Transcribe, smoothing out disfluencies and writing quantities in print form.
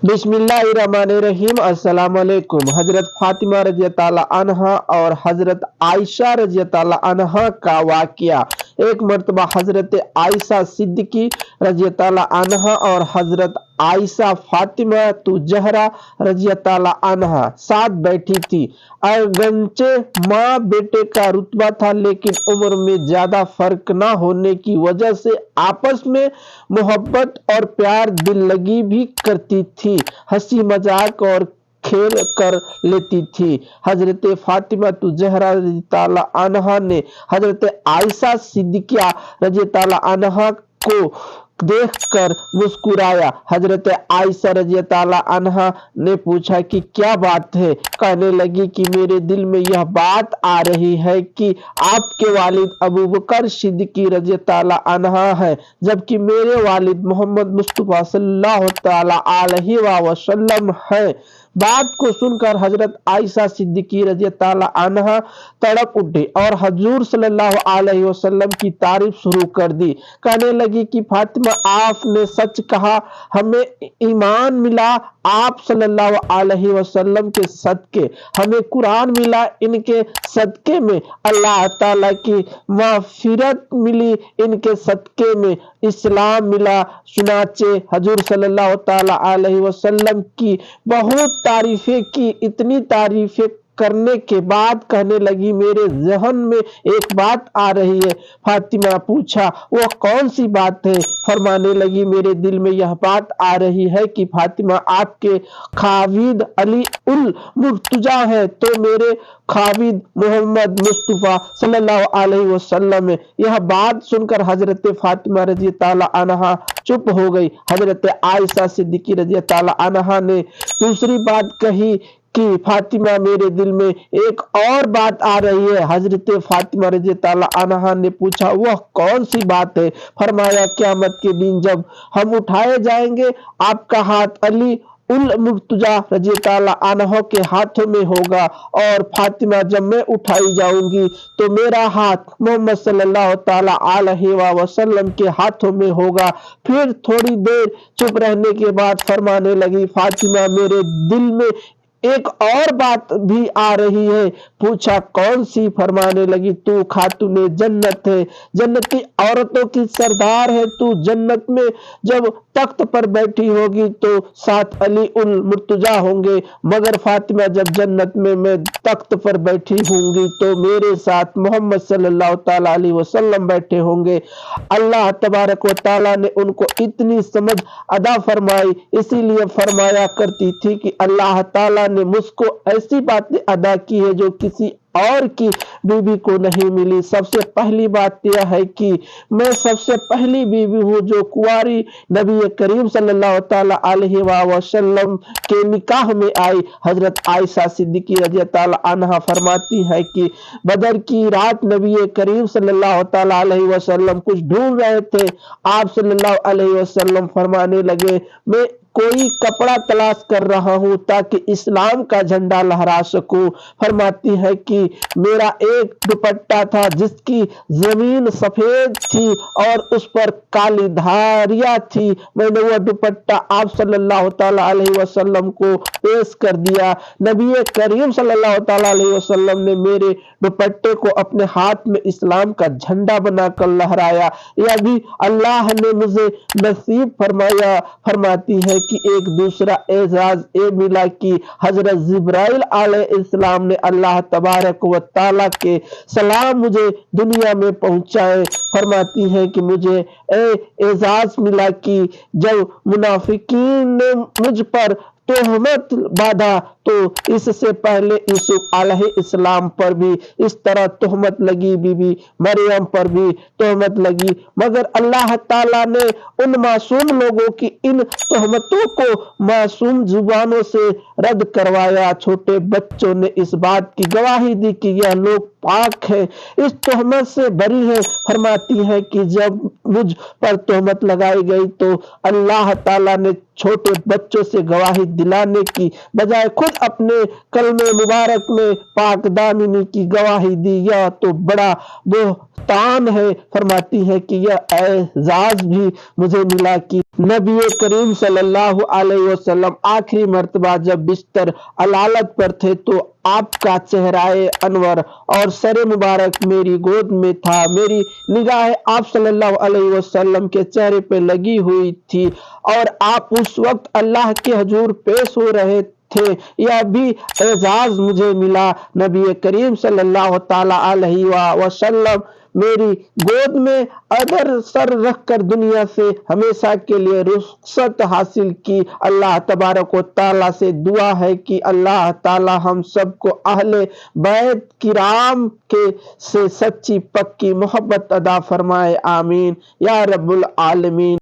बिस्मिल्लाहिर्रहमानिर्रहीम। अस्सलाम वालेकुम। हजरत फातिमा रज़ी ताला अन्हा और हजरत आयशा रज़ी ताला अन्हा का वाक़या। एक मर्तबा हजरत आयशा सिद्दीकी रज़ी ताला अन्हा और हजरत आयशा फातिमा तु जहरा रज़ी ताला अन्हा साथ बैठी थी। अगरचे माँ बेटे का रुतबा था, लेकिन उम्र में ज्यादा फर्क ना होने की वजह से आपस में मोहब्बत और प्यार दिल लगी भी करती थी, हंसी मजाक और खेल कर लेती थी। हजरत फातिमा तु जहरा रज़ी ताला अन्हा ने हजरत आयशा सिद्दीकिया रज़ी ताला अन्हा को देखकर मुस्कुराया। हजरत आयशा रज़ी ताला अन्हा ने पूछा कि क्या बात है। कहने लगी कि मेरे दिल में यह बात आ रही है कि आपके वालिद अबू बकर सिद्दीकी रज़ी ताला अन्हा है, जबकि मेरे वालिद मोहम्मद मुस्तफा सल्लल्लाहु ताला अलैहि वसल्लम है। बात को सुनकर हजरत आयशा सिद्दीकी रज़ी ताला अन्हा तड़प उठी और हजूर सल्लल्लाहु अलैहि वसल्लम की तारीफ शुरू कर दी। कहने लगी कि फातिमा, आपने सच कहा, हमें ईमान मिला आप सल्लल्लाहु अलैहि वसल्लम के सदके, हमें कुरान मिला इनके सदके में, अल्लाह ताला की माफ़िरत मिली इनके सदके में, इस्लाम मिला। चुनाचे हजूर सल्लल्लाहु ताला अलैहि वसल्लम की बहुत तारीफें की। इतनी तारीफें करने के बाद कहने लगी, मेरे जहन में एक बात आ रही है। फातिमा पूछा, वह कौन सी बात है। फरमाने लगी, मेरे दिल में यह बात आ रही है कि फातिमा, आपके खाविद अली उल मुर्तजा है तो मेरे खाविद मोहम्मद मुस्तफा सल्लल्लाहु अलैहि वसल्लम है। यह बात सुनकर हजरत फातिमा रज़ी ताला अन्हा चुप हो गई। हजरत आयशा सिद्दीकी रज़ी ताला अन्हा ने दूसरी बात कही कि फातिमा, मेरे दिल में एक और बात आ रही है। हजरत फातिमा रज़ी ताला अन्हा ने पूछा, वह कौन सी बात है। फरमाया, क़यामत के दिन जब हम उठाए जाएंगे, आपका हाथ अली उल मुर्तजा रज़ी ताला अन्हा के हाथों में होगा, और फातिमा, जब मैं उठाई जाऊंगी तो मेरा हाथ मोहम्मद सल्लल्लाहु ताला अलैहि वसल्लम के हाथों में होगा। फिर थोड़ी देर चुप रहने के बाद फरमाने लगी, फातिमा, मेरे दिल में एक और बात भी आ रही है। पूछा, कौन सी। फरमाने लगी, तू खातूने जन्नत है, जन्नती औरतों की सरदार है। तू जन्नत में जब तख्त पर बैठी होगी तो साथ अली उल मुर्तजा होंगे, मगर फातिमा, जब जन्नत में मैं तख्त पर बैठी होंगी तो मेरे साथ मोहम्मद सल्लल्लाहु ताला अलैहि वसल्लम बैठे होंगे। अल्लाह तबारक व ताला ने उनको इतनी समझ अदा फरमाई, इसीलिए फरमाया करती थी कि अल्लाह ताला ने मुझको ऐसी बातें अदा की है जो किसी और की बीवी को नहीं मिली। सबसे पहली बात यह है कि मैं सबसे पहली बीवी हूँ जो कुंवारी नबी करीम सल्लल्लाहु ताला अलैहि वसल्लम के निकाह में आई। हजरत आयशा सिद्दीकी रज़ी ताला अन्हा फरमाती है कि बदर की रात नबी करीम सल्लल्लाहु ताला अलैहि वसल्लम कुछ ढूंढ रहे थे। आप सल्लल्लाहु अलैहि वसल्लम फरमाने लगे, मैं कोई कपड़ा तलाश कर रहा हूं ताकि इस्लाम का झंडा लहरा सकूं। फरमाती है कि मेरा एक दुपट्टा था जिसकी जमीन सफेद थी और उस पर काली धारियां थी। मैंने वह दुपट्टा आप सल्लल्लाहु ताला अलैहि वसल्लम को पेश कर दिया। नबी करीम सल्लल्लाहु ताला अलैहि वसल्लम ने मेरे दुपट्टे को अपने हाथ में इस्लाम का झंडा बनाकर लहराया। यह भी अल्लाह ने मुझे नसीब फरमाया। फरमाती है कि एक दूसरा एजाज ए मिला कि हजरत जिब्राइल अलैहिस्सलाम ने अल्लाह तबारक व ताला के सलाम मुझे दुनिया में पहुंचाए। फरमाती है कि मुझे एजाज मिला कि जब मुनाफिकीन ने मुझ पर तोहमत बांधा तो इससे पहले यूसुफ अलैहिस्सलाम पर भी इस तरह तोहमत लगी, बीबी मरियम पर भी तोहमत लगी, मगर अल्लाह ताला ने उन मासूम लोगों की इन तोहमतों को मासूम जुबानों से रद्द करवाया। छोटे बच्चों ने इस बात की गवाही दी कि यह लोग पाक है, इस तोहमत से बरी है। फरमाती है कि जब मुझ पर तोहमत लगाई गई तो अल्लाह ताला ने چھوٹے بچوں سے گواہی دلانے کی بجائے خود اپنے کلمہ مبارک میں پاک دامنی کی گواہی دی، یہ تو بڑا بہتان ہے۔ فرماتی ہے کہ یہ اعزاز بھی مجھے ملا کہ نبی کریم صلی اللہ علیہ وسلم آخری مرتبہ جب بستر علالت پر تھے تو آپ کا چہرہ انور اور سر مبارک میری گود میں تھا، میری نگاہ آپ صلی اللہ علیہ وسلم کے چہرے پہ لگی ہوئی تھی اور آپ اس وقت اللہ کے حضور پیش ہو رہے تھے۔ یہ بھی اعزاز مجھے ملا، نبی کریم صلی اللہ تعالی علیہ وسلم میری گود میں ادر سر رکھ کر دنیا سے ہمیشہ کے لیے رخصت حاصل کی۔ اللہ تبارک و تعالی سے دعا ہے کہ اللہ تعالی ہم سب کو اہل بیت کرام کے سے سچی پکی محبت عطا فرمائے، آمین یا رب العالمین۔